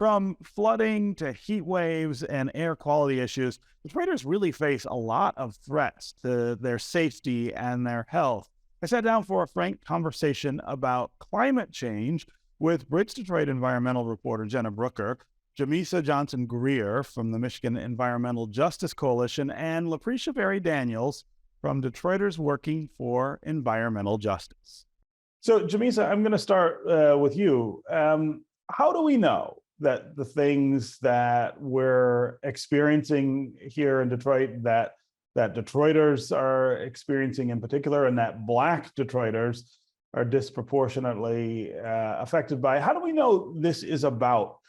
From flooding to heat waves and air quality issues, Detroiters really face a lot of threats to their safety and their health. I sat down for a frank conversation about climate change with BridgeDetroit environmental reporter Jena Brooker, Jamesa Greer from the Michigan Environmental Justice Coalition, and Laprisha Daniels from Detroiters Working for Environmental Justice. So, Jamesa, I'm going to start with you. How do we know that the things that we're experiencing here in Detroit, that Detroiters are experiencing in particular, and that Black Detroiters are disproportionately affected by, how do we know this is about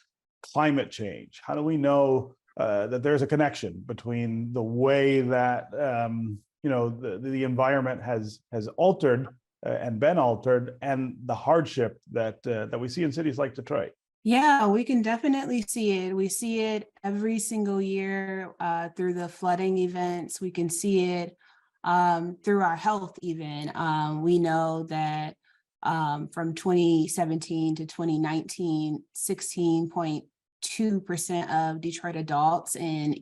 climate change? How do we know that there's a connection between the way that the environment has altered and been altered, and the hardship that we see in cities like Detroit? Yeah, we can definitely see it. We see it every single year through the flooding events. We can see it through our health even. We know that from 2017 to 2019, 16.2% of Detroit adults and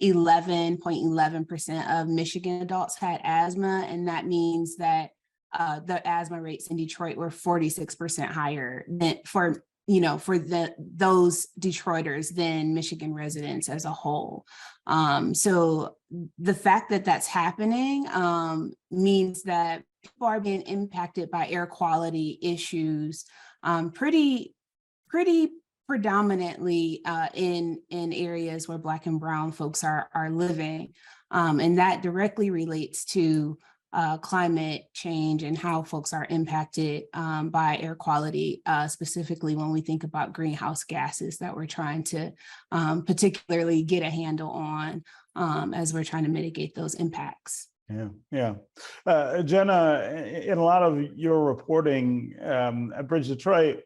11.11% of Michigan adults had asthma. And that means that the asthma rates in Detroit were 46% higher than for those Detroiters than Michigan residents as a whole. So the fact that that's happening means that people are being impacted by air quality issues pretty predominantly in areas where Black and Brown folks are living. And that directly relates to climate change and how folks are impacted by air quality, specifically when we think about greenhouse gases that we're trying to particularly get a handle on as we're trying to mitigate those impacts. Yeah. Jena, in a lot of your reporting at BridgeDetroit,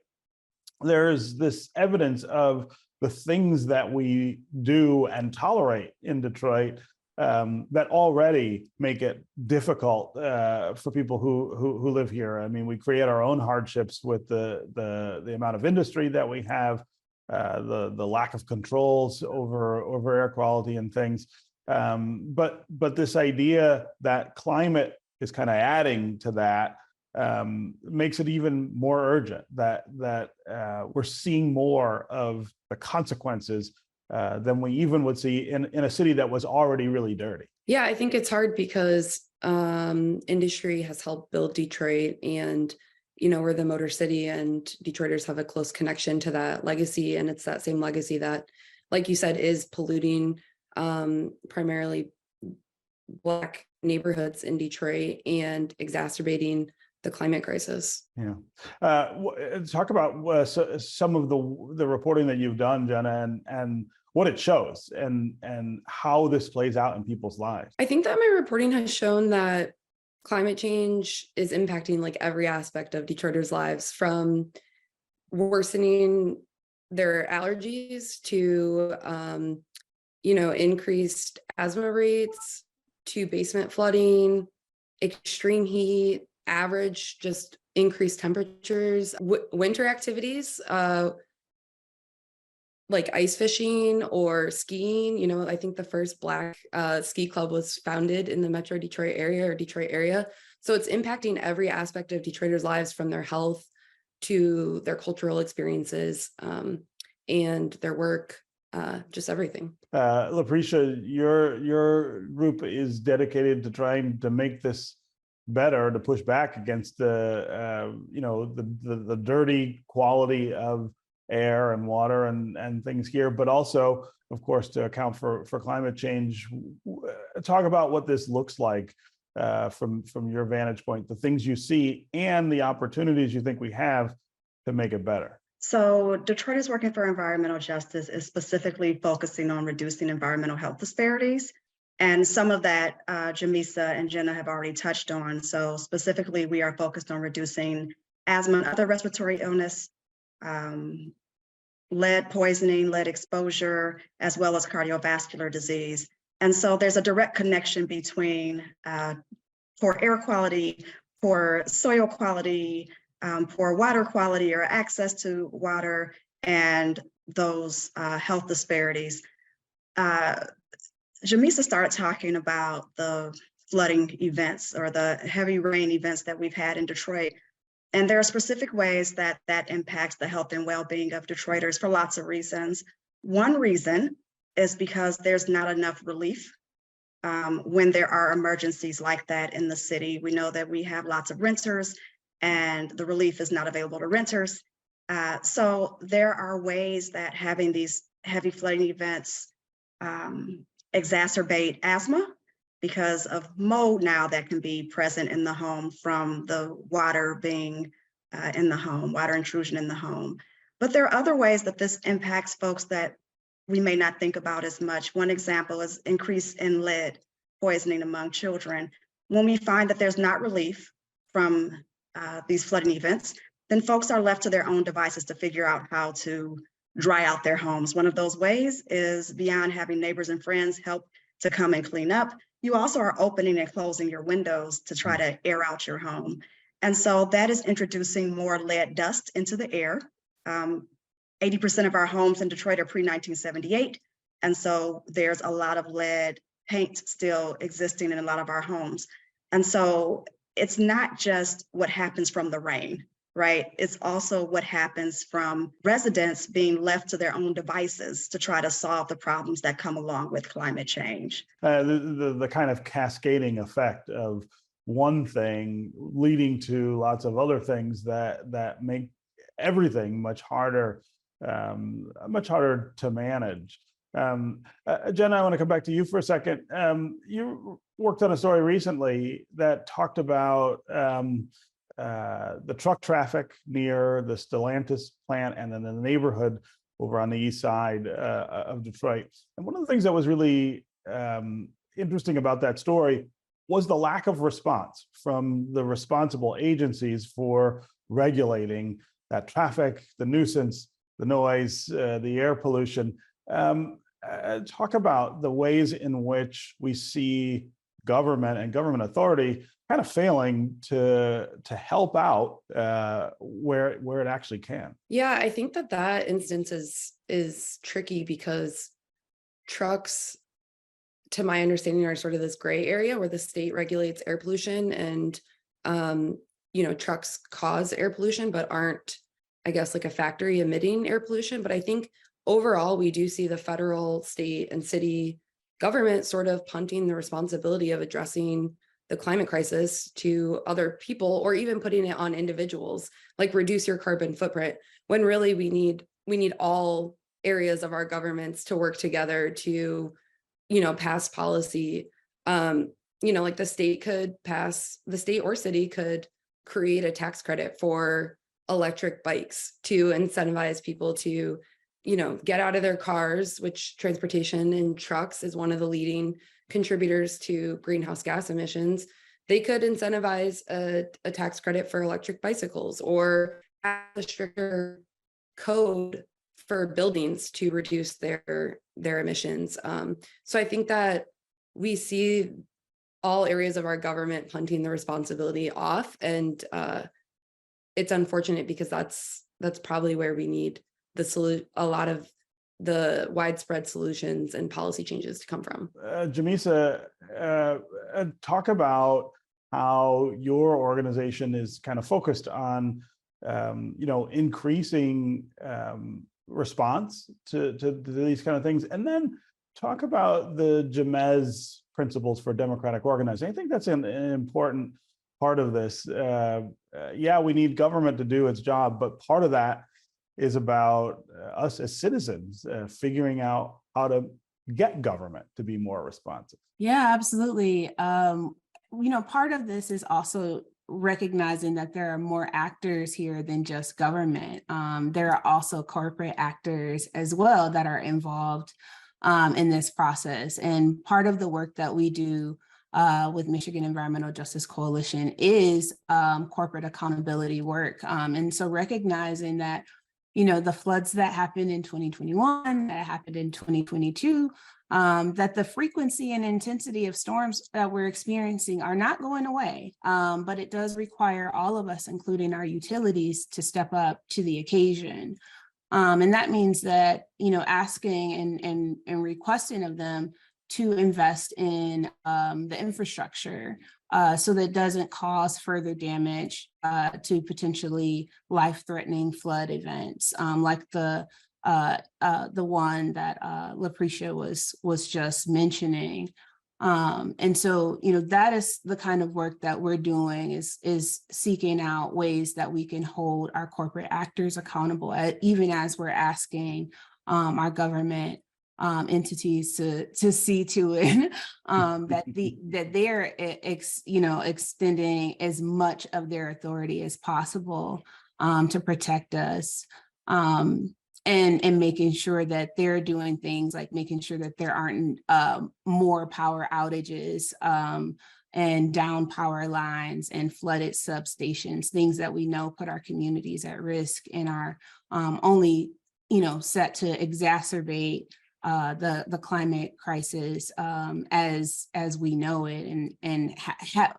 there's this evidence of the things that we do and tolerate in Detroit that already make it difficult for people who live here. I mean, we create our own hardships with the amount of industry that we have, the lack of controls over air quality and things. But this idea that climate is kind of adding to that makes it even more urgent that we're seeing more of the consequences than we even would see in a city that was already really dirty. Yeah, I think it's hard because industry has helped build Detroit, and we're the Motor City, and Detroiters have a close connection to that legacy, and it's that same legacy that, like you said, is polluting primarily Black neighborhoods in Detroit and exacerbating the climate crisis. Yeah. Talk about some of the reporting that you've done, Jena, and what it shows and how this plays out in people's lives. I think that my reporting has shown that climate change is impacting like every aspect of Detroiters' lives, from worsening their allergies to increased asthma rates, to basement flooding, extreme heat, average just increased temperatures, winter activities like ice fishing or skiing. I think the first Black ski club was founded in the Metro Detroit area. So it's impacting every aspect of Detroiters' lives, from their health to their cultural experiences and their work, just everything. Laprisha, your group is dedicated to trying to make this better, to push back against the dirty quality of air and water and things here, but also, of course, to account for climate change. Talk about what this looks like from your vantage point, the things you see and the opportunities you think we have to make it better. So Detroiters Working for Environmental Justice is specifically focusing on reducing environmental health disparities. And some of that Jamesa and Jena have already touched on. So specifically, we are focused on reducing asthma and other respiratory illness, lead poisoning, lead exposure, as well as cardiovascular disease. And so there's a direct connection between poor air quality, poor soil quality, poor water quality or access to water, and those health disparities. Jamesa started talking about the flooding events or the heavy rain events that we've had in Detroit. And there are specific ways that that impacts the health and well-being of Detroiters for lots of reasons. One reason is because there's not enough relief when there are emergencies like that in the city. We know that we have lots of renters and the relief is not available to renters. So there are ways that having these heavy flooding events exacerbate asthma because of mold now that can be present in the home from the water being in the home, water intrusion in the home. But there are other ways that this impacts folks that we may not think about as much. One example is increase in lead poisoning among children. When we find that there's not relief from these flooding events, then folks are left to their own devices to figure out how to dry out their homes. One of those ways is beyond having neighbors and friends help to come and clean up, you also are opening and closing your windows to try to air out your home. And so that is introducing more lead dust into the air. 80% of our homes in Detroit are pre-1978. And so there's a lot of lead paint still existing in a lot of our homes. And so it's not just what happens from the rain, right? It's also what happens from residents being left to their own devices to try to solve the problems that come along with climate change. The kind of cascading effect of one thing leading to lots of other things that make everything much harder to manage. Jena, I want to come back to you for a second. You worked on a story recently that talked about the truck traffic near the Stellantis plant and then the neighborhood over on the east side of Detroit. And one of the things that was really interesting about that story was the lack of response from the responsible agencies for regulating that traffic, the nuisance, the noise, the air pollution. Talk about the ways in which we see government and government authority kind of failing to help out where it actually can. Yeah, I think that instance is tricky because trucks, to my understanding, are sort of this gray area where the state regulates air pollution and trucks cause air pollution but aren't, I guess, like a factory emitting air pollution. But I think overall we do see the federal, state, and city government sort of punting the responsibility of addressing the climate crisis to other people, or even putting it on individuals, like reduce your carbon footprint, when really we need all areas of our governments to work together to, pass policy. Like the state or city could create a tax credit for electric bikes to incentivize people to, get out of their cars, which transportation and trucks is one of the leading contributors to greenhouse gas emissions. They could incentivize a tax credit for electric bicycles, or have a stricter code for buildings to reduce their emissions. So I think that we see all areas of our government punting the responsibility off, and it's unfortunate because that's probably where we need a lot of the widespread solutions and policy changes to come from. Jamesa, talk about how your organization is kind of focused on, increasing response to these kind of things, and then talk about the Jamesa principles for democratic organizing. I think that's an important part of this. We need government to do its job, but part of that is about us as citizens figuring out how to get government to be more responsive. Yeah, absolutely. Part of this is also recognizing that there are more actors here than just government. There are also corporate actors as well that are involved in this process. And part of the work that we do with Michigan Environmental Justice Coalition is corporate accountability work. And so recognizing that the floods that happened in 2021, that happened in 2022, that the frequency and intensity of storms that we're experiencing are not going away. But it does require all of us, including our utilities, to step up to the occasion. And that means that, asking and requesting of them to invest in the infrastructure so that it doesn't cause further damage to potentially life-threatening flood events, like the one that Laprisha was just mentioning. And so, that is the kind of work that we're doing is seeking out ways that we can hold our corporate actors accountable, even as we're asking our government entities to see to it that they're extending as much of their authority as possible to protect us. And making sure that they're doing things like making sure that there aren't more power outages and down power lines and flooded substations, things that we know put our communities at risk and are only, set to exacerbate the climate crisis as we know it, and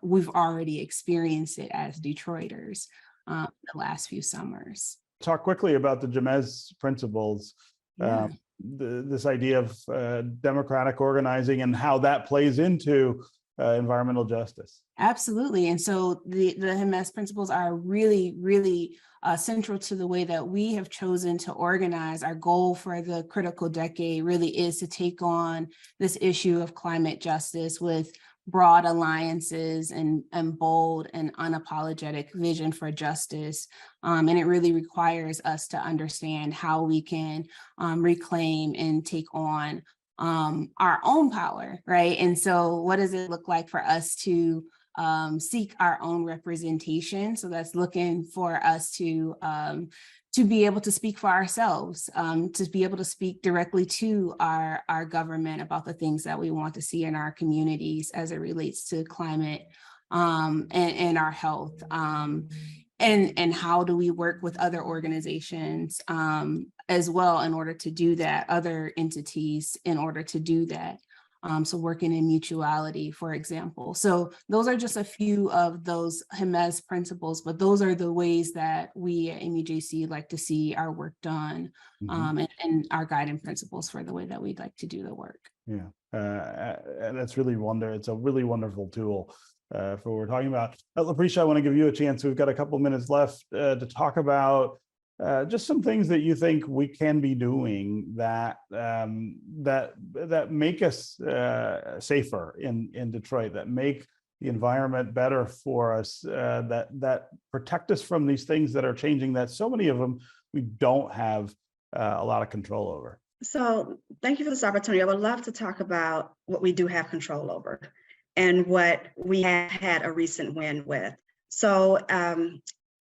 we've already experienced it as Detroiters the last few summers. Talk quickly about the Jamesa principles, Yeah. this idea of democratic organizing and how that plays into environmental justice. Absolutely. And so the Jamesa principles are really, really central to the way that we have chosen to organize. Our goal for the critical decade really is to take on this issue of climate justice with broad alliances and bold and unapologetic vision for justice. And it really requires us to understand how we can reclaim and take on our own power, right? And so what does it look like for us to seek our own representation? So that's looking for us to be able to speak for ourselves, to be able to speak directly to our government about the things that we want to see in our communities as it relates to climate and our health. And how do we work with other organizations as well in order to do that, other entities in order to do that. So working in Mutuality, for example. So those are just a few of those Jamesa principles, but those are the ways that we at MUJC like to see our work done, and our guiding principles for the way that we'd like to do the work. Yeah, and that's really it's a really wonderful tool for what we're talking about. Laprisha, I want to give you a chance. We've got a couple minutes left to talk about just some things that you think we can be doing that make us safer in Detroit, that make the environment better for us, that protect us from these things that are changing, that so many of them we don't have a lot of control over. So thank you for this opportunity. I would love to talk about what we do have control over and what we have had a recent win with. So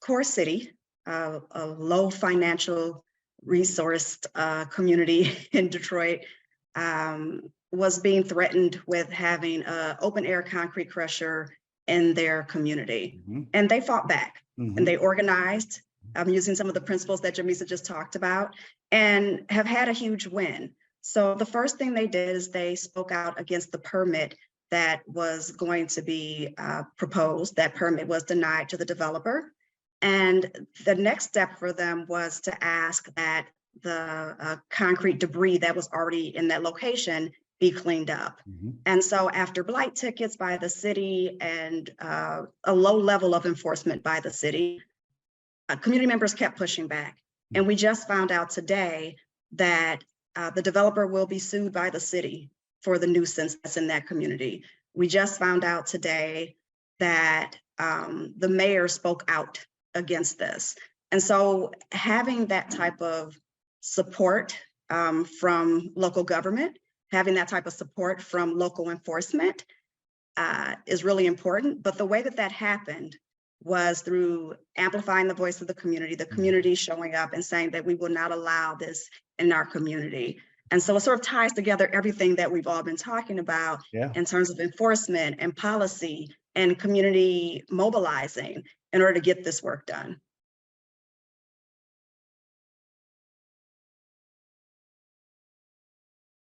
Core City, a low financial resourced community in Detroit, was being threatened with having an open air concrete crusher in their community. And they fought back and they organized using some of the principles that Jamesa just talked about, and have had a huge win. So the first thing they did is they spoke out against the permit that was going to be proposed. That permit was denied to the developer. And the next step for them was to ask that the concrete debris that was already in that location be cleaned up. And so after blight tickets by the city and a low level of enforcement by the city, community members kept pushing back. And we just found out today that the developer will be sued by the city for the nuisance that's in that community. We just found out today that the mayor spoke out against this. And so having that type of support from local government, having that type of support from local enforcement is really important. But the way that that happened was through amplifying the voice of the community showing up and saying that we will not allow this in our community. And so it sort of ties together everything that we've all been talking about in terms of enforcement and policy and community mobilizing in order to get this work done.